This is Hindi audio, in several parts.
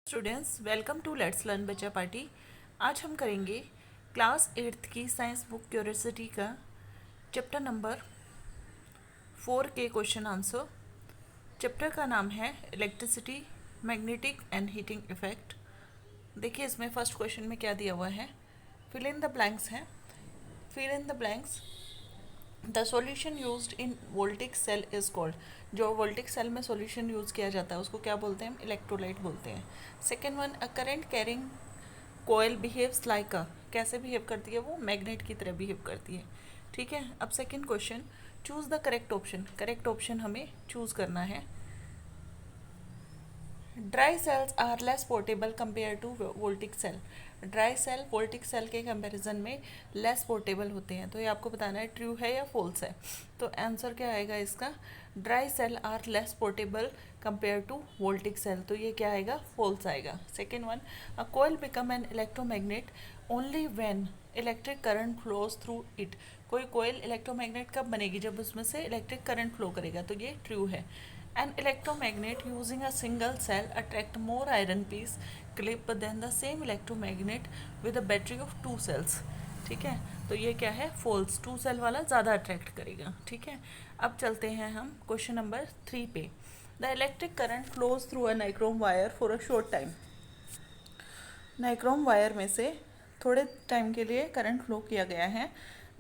Students, welcome to let's learn बच्चा पार्टी। आज हम करेंगे क्लास 8th की साइंस बुक क्यूरियोसिटी का चैप्टर नंबर 4 के क्वेश्चन आंसर। चैप्टर का नाम है electricity, magnetic and heating effect. देखिए इसमें फर्स्ट क्वेश्चन में क्या दिया हुआ है, फिल इन द ब्लैंक्स है। Fill in the blanks, the solution used in voltaic cell is called. जो वोल्टिक सेल में सॉल्यूशन यूज़ किया जाता है उसको क्या बोलते हैं, हम इलेक्ट्रोलाइट बोलते हैं। Second one, a current carrying coil behaves like a, कैसे बिहेव करती है वो, मैग्नेट की तरह बिहेव करती है। ठीक है, अब second question, choose the correct option. Correct option हमें चूज़ करना है। Dry cells are less portable compare to voltaic cell. Dry cell voltaic cell के कंपैरिजन में लेस पोर्टेबल होते हैं। तो ये आपको बताना है ट्रू है या फॉल्स है। तो आंसर क्या आएगा इसका, dry cell are less portable compare to voltaic cell. तो ये क्या आएगा, फॉल्स आएगा। Second one, a coil become an electromagnet only when electric current flows through it. कोई कोयल इलेक्ट्रोमैग्नेट कब बनेगी, जब उसमें से इलेक्ट्रिक करंट फ्लो करेगा। तो ये ट्रू है। An electromagnet using a single cell attract more iron piece clip than the same electromagnet with a battery of two cells। ठीक है, तो ये क्या है, फॉल्स। टू सेल वाला ज़्यादा अट्रैक्ट करेगा। ठीक है, अब चलते हैं हम क्वेश्चन नंबर 3 पे। The electric current flows through a nichrome wire for a short time. Nichrome wire में से थोड़े टाइम के लिए करंट फ्लो किया गया है।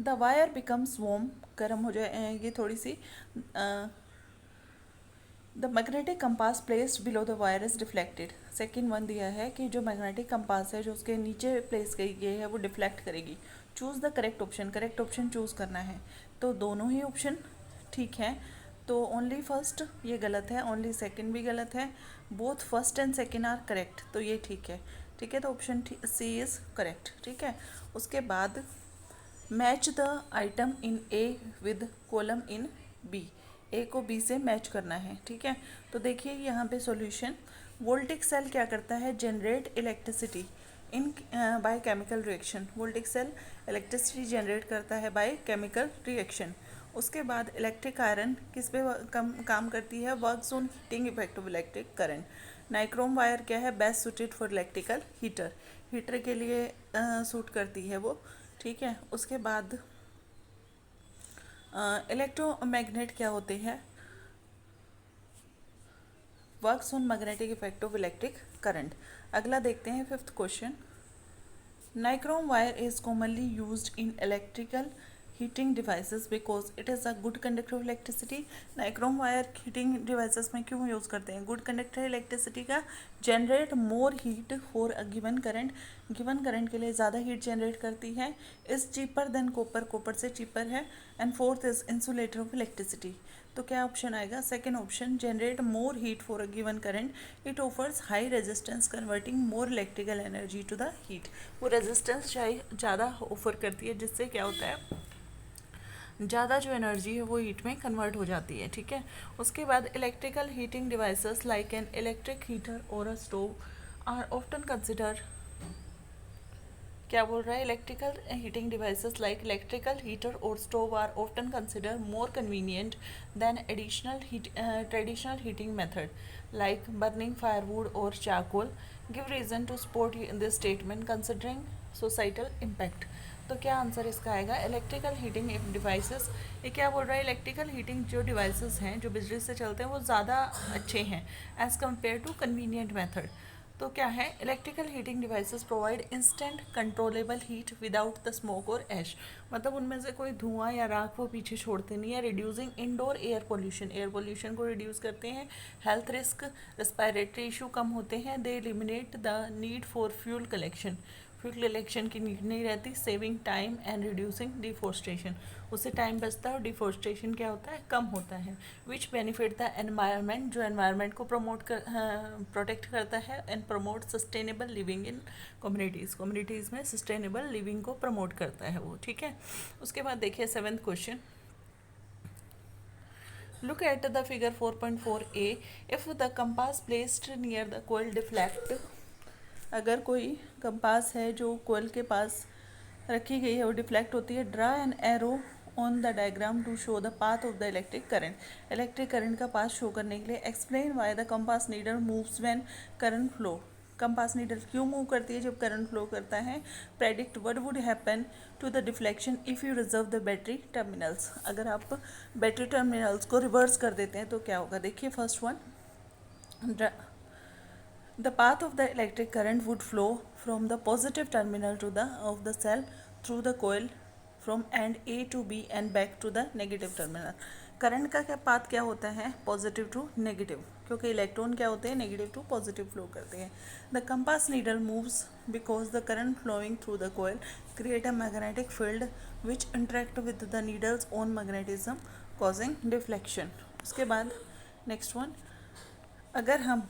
द वायर बिकम्स वार्म, गर्म हो जाएगी थोड़ी सी। The magnetic compass placed below the wire is deflected. Second one दिया है कि जो मैग्नेटिक कंपास है जो उसके नीचे प्लेस की गई है वो डिफ्लेक्ट करेगी। Choose the correct option. Correct option choose करना है। तो दोनों ही ऑप्शन ठीक है। तो ओनली फर्स्ट ये गलत है, ओनली सेकंड भी गलत है। Both first and second are correct, तो ये ठीक है। ठीक है, तो ऑप्शन सी इज़ करेक्ट। ठीक है, उसके बाद match the item in A with column in B. A को बी से मैच करना है। ठीक है, तो देखिए यहाँ पे सॉल्यूशन, वोल्टिक सेल क्या करता है, generate electricity in by chemical reaction. Voltaic cell electricity generate करता है बाय केमिकल रिएक्शन। उसके बाद इलेक्ट्रिक आयरन किस पे काम करती है, works on heating effect of electric current. Nichrome wire क्या है, best suited for electrical heater. Heater के लिए सूट करती है वो। ठीक है, उसके बाद इलेक्ट्रोमैग्नेट क्या होते हैं, works on magnetic effect of electric current. अगला देखते हैं fifth question. Nichrome wire is commonly used in electrical heating devices because it is a good conductor of electricity. Nichrome wire heating devices में क्यों यूज़ करते हैं, गुड कंडक्टर इलेक्ट्रिसिटी का, generate more heat for a given current. Given current के लिए ज़्यादा हीट जनरेट करती है। Is cheaper than copper, copper से चीपर है। And fourth is insulator of electricity. तो क्या ऑप्शन आएगा, second option, generate more heat for a given current. It offers high resistance converting more electrical energy to the heat. वो रेजिस्टेंस ज़्यादा ऑफर करती है जिससे क्या होता है, ज़्यादा जो एनर्जी है वो हीट में कन्वर्ट हो जाती है। ठीक है, उसके बाद electrical heating devices like an electric heater और a stove are often consider, क्या बोल रहा है, electrical heating devices like electrical heater और stove are often consider more convenient than additional traditional heating method like burning firewood और charcoal. Give reason to support this statement considering societal impact. तो क्या आंसर इसका आएगा, इलेक्ट्रिकल हीटिंग डिवाइसेस। ये क्या बोल रहा है, इलेक्ट्रिकल हीटिंग जो डिवाइसेस हैं जो बिजली से चलते हैं वो ज़्यादा अच्छे हैं as compare to convenient method. तो क्या है, electrical heating devices provide instant controllable heat without the smoke और ऐश। मतलब उनमें से कोई धुआं या राख वो पीछे छोड़ते नहीं है। Reducing indoor air pollution, air pollution को रिड्यूस करते हैं। हेल्थ रिस्क, रेस्पिरेटरी इशू कम होते हैं। They eliminate the need for fuel collection, fuel collection की नीड नहीं रहती। Saving time and reducing deforestation, उससे टाइम बचता है और डिफॉरेस्टेशन क्या होता है, कम होता है। विच बेनिफिट द एनवायरनमेंट, जो एनवायरनमेंट को प्रोटेक्ट करता है। And promote sustainable living in communities, communities में सस्टेनेबल लिविंग को प्रमोट करता है वो। ठीक है, उसके बाद देखिए seventh question. Look at the figure 4.4a. If the compass placed near the coil deflect, अगर कोई कंपास है जो कोयल के पास रखी गई है वो डिफ्लेक्ट होती है। Draw an arrow on the diagram to show the path of the electric current. Electric current का पाथ शो करने के लिए explain why the compass needle moves when current flow. Compass needle क्यों मूव करती है जब करंट फ्लो करता है? Predict what would happen to the deflection if you reserve the battery terminals. अगर आप बैटरी टर्मिनल्स को रिवर्स कर देते हैं तो क्या होगा? देखिए first one, the path of the electric current would flow from the positive terminal to the of the cell through the coil from end A to B and back to the negative terminal. Current का क्या पाथ क्या होता है? पॉजिटिव टू नेगेटिव, क्योंकि इलेक्ट्रॉन क्या होते हैं? नेगेटिव टू पॉजिटिव फ्लो करते हैं. The compass needle moves because the current flowing through the coil create a magnetic field which interact with the needle's own magnetism causing deflection. उसके बाद नेक्स्ट वन, अगर हम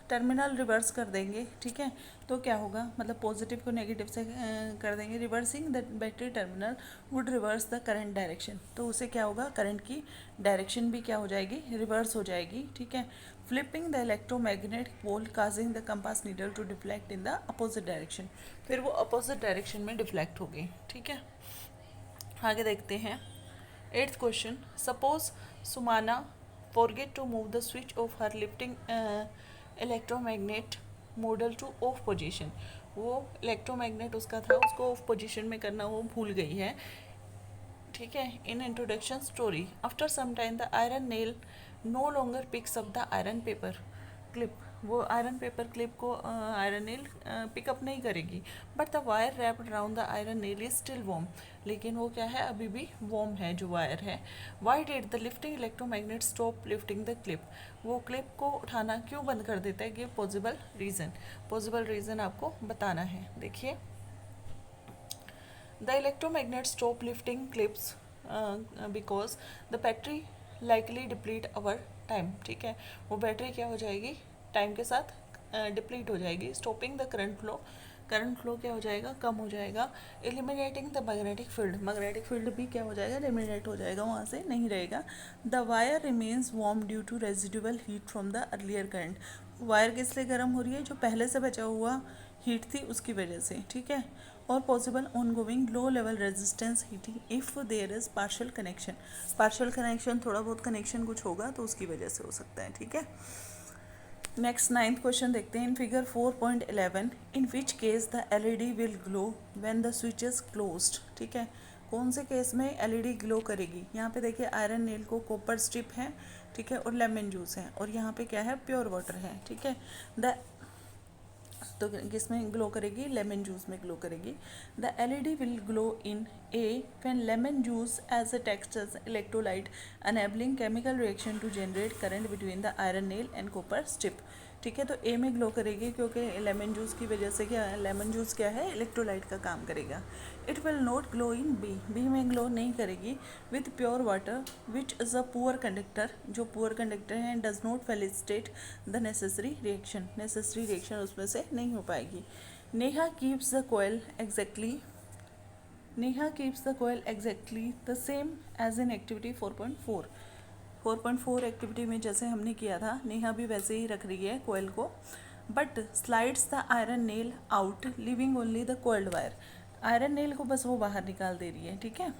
टर्मिनल रिवर्स कर देंगे, ठीक है, तो क्या होगा? मतलब पॉजिटिव को नेगेटिव से कर देंगे. Reversing the battery terminal would reverse the current direction. तो उससे क्या होगा? करंट की डायरेक्शन भी क्या हो जाएगी? रिवर्स हो जाएगी. ठीक है. Flipping the electromagnetic pole causing the compass needle to deflect in the opposite direction. फिर वो अपोजिट डायरेक्शन में डिफ्लेक्ट होगी. ठीक है. आगे देखते हैं. 8th question, suppose Sumana forget to move the switch of her lifting electromagnet model two of position. वो इलेक्ट्रोमैग्नेट उसका था, उसको ऑफ पोजीशन में करना वो भूल गई है. ठीक है. In introduction story, after some time the iron nail no longer picks up the iron paper clip. वो आयरन पेपर क्लिप को आयरन नेल पिकअप नहीं करेगी. But the wire wrapped around the iron nail is still warm. लेकिन वो क्या है? अभी भी वॉर्म है जो वायर है. Why did the lifting electromagnet stop lifting the clip. वो क्लिप को उठाना क्यों बंद कर देता है? Give possible reason. Possible reason आपको बताना है. देखिए, the electromagnet stop lifting clips because the battery likely deplete our time. ठीक है. वो बैटरी क्या हो जाएगी? टाइम के साथ डिप्लीट हो जाएगी. Stopping the current flow, current flow क्या हो जाएगा? कम हो जाएगा. Eliminating the magnetic field, magnetic field भी क्या हो जाएगा? एलिमिनेट हो जाएगा, वहाँ से नहीं रहेगा. The wire remains warm due to residual heat from the earlier current. Wire किस लिए गर्म हो रही है? जो पहले से बचा हुआ हीट थी उसकी वजह से. ठीक है. और possible on going low level resistance heating if there is partial connection. Partial connection, थोड़ा बहुत कनेक्शन कुछ होगा तो उसकी वजह से हो सकता है. ठीक है. नेक्स्ट 9th क्वेश्चन देखते हैं. In figure 4.11 in which case the LED will glow when the switch is closed. ठीक है. कौन से केस में एलईडी ग्लो करेगी? यहाँ पे देखिए आयरन नेल को कॉपर स्ट्रिप है, ठीक है, और लेमन जूस है, और यहाँ पे क्या है? प्योर वाटर है. ठीक है. द तो किसमें ग्लो करेगी? लेमन जूस में ग्लो करेगी. The LED will glow in a when lemon juice as a text as electrolyte enabling chemical reaction to generate current between the iron nail and copper strip. ठीक है. तो ए में ग्लो करेगी क्योंकि लेमन जूस की वजह से क्या है? लेमन जूस क्या है? इलेक्ट्रोलाइट का काम करेगा. It will not glow in B, B में ग्लो नहीं करेगी. With pure water which is a poor conductor, जो पुअर कंडक्टर हैं, does not facilitate the necessary reaction, necessary reaction उसमें से नहीं हो पाएगी. Neha keeps the coil exactly, Neha keeps the coil exactly the same as in activity 4.4. 4.4 activity में जैसे हमने किया था, नेहा भी वैसे ही रख रही है कोयल को. But slides the iron nail out living only the cold wire. Iron nail को बस वो बाहर निकाल दे रही है. ठीक है.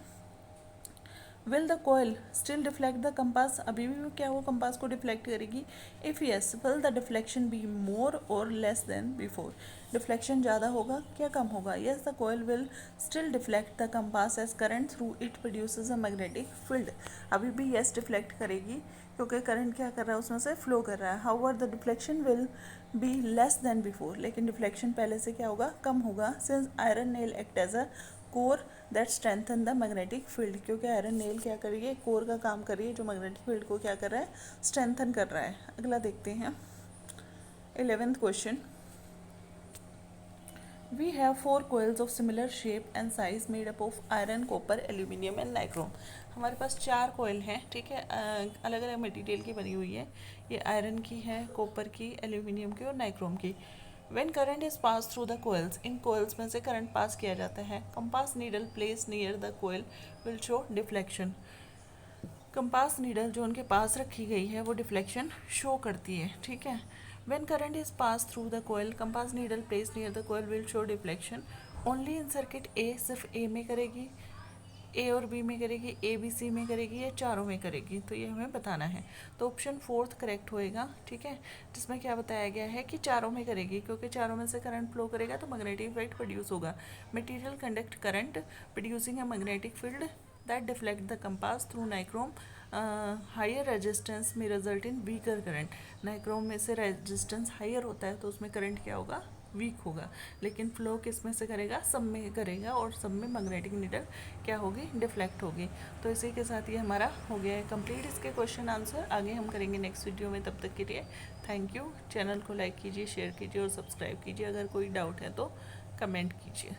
Will the coil still deflect the compass. अभी भी क्या वो कंपास को डिफ्लेक्ट करेगी? If yes will the deflection be more और लेस देन बिफोर. डिफ्लेक्शन ज़्यादा होगा क्या कम होगा? Yes the coil will still deflect the compass as current through it produces a magnetic field. अभी भी यस डिफ्लेक्ट करेगी क्योंकि करंट क्या कर रहा है? उसमें से फ्लो कर रहा है. However the deflection will be less than before. लेकिन डिफ्लेक्शन पहले से क्या होगा? कम होगा. Since iron nail act as a core that strengthen the magnetic field. क्योंकि आयरन नेल क्या कर रही है? कोर का काम कर रही है जो मैग्नेटिक फील्ड को क्या कर रहा है? स्ट्रेंथन कर रहा है. अगला देखते हैं. 11th question, we have 4 coils of similar shape and size made up of iron, copper, aluminium and nichrome. हमारे पास 4 कोयल हैं. ठीक है. अलग अलग मटेरियल की बनी हुई है. ये आयरन की है, कॉपर की, एल्यूमिनियम की और नाइक्रोम की. When current is passed through the coils, in coils में से करंट पास किया जाता है. Compass needle place near the coil will show deflection. Compass needle जो उनके पास रखी गई है वो डिफ्लेक्शन शो करती है. ठीक है. When current is passed through the coil, compass needle placed near the coil will show deflection. Only in circuit A, सिर्फ A में करेगी. ए और बी में करेगी, ए बी सी में करेगी, या चारों में करेगी, तो ये हमें बताना है। तो ऑप्शन फोर्थ करेक्ट होएगा, ठीक है, जिसमें क्या बताया गया है कि चारों में करेगी, क्योंकि चारों में से करंट फ्लो करेगा तो मैग्नेटिक इफेक्ट प्रोड्यूस होगा। Material conduct current producing a magnetic field that deflect the compass through nichrome higher resistance में result in weaker current. Nichrome में से रेजिस्टेंस हायर होता है तो उसमें करंट क्या होगा, वीक होगा। लेकिन फ्लो किस में से करेगा, सब में करेगा, और सब में मैग्नेटिक नीडल क्या होगी, डिफ्लेक्ट होगी। तो इसी के साथ ये हमारा हो गया है कंप्लीट इसके क्वेश्चन आंसर। आगे हम करेंगे नेक्स्ट वीडियो में, तब तक के लिए थैंक यू। चैनल को लाइक कीजिए, शेयर कीजिए और सब्सक्राइब कीजिए। अगर कोई डाउट है तो कमेंट कीजिए।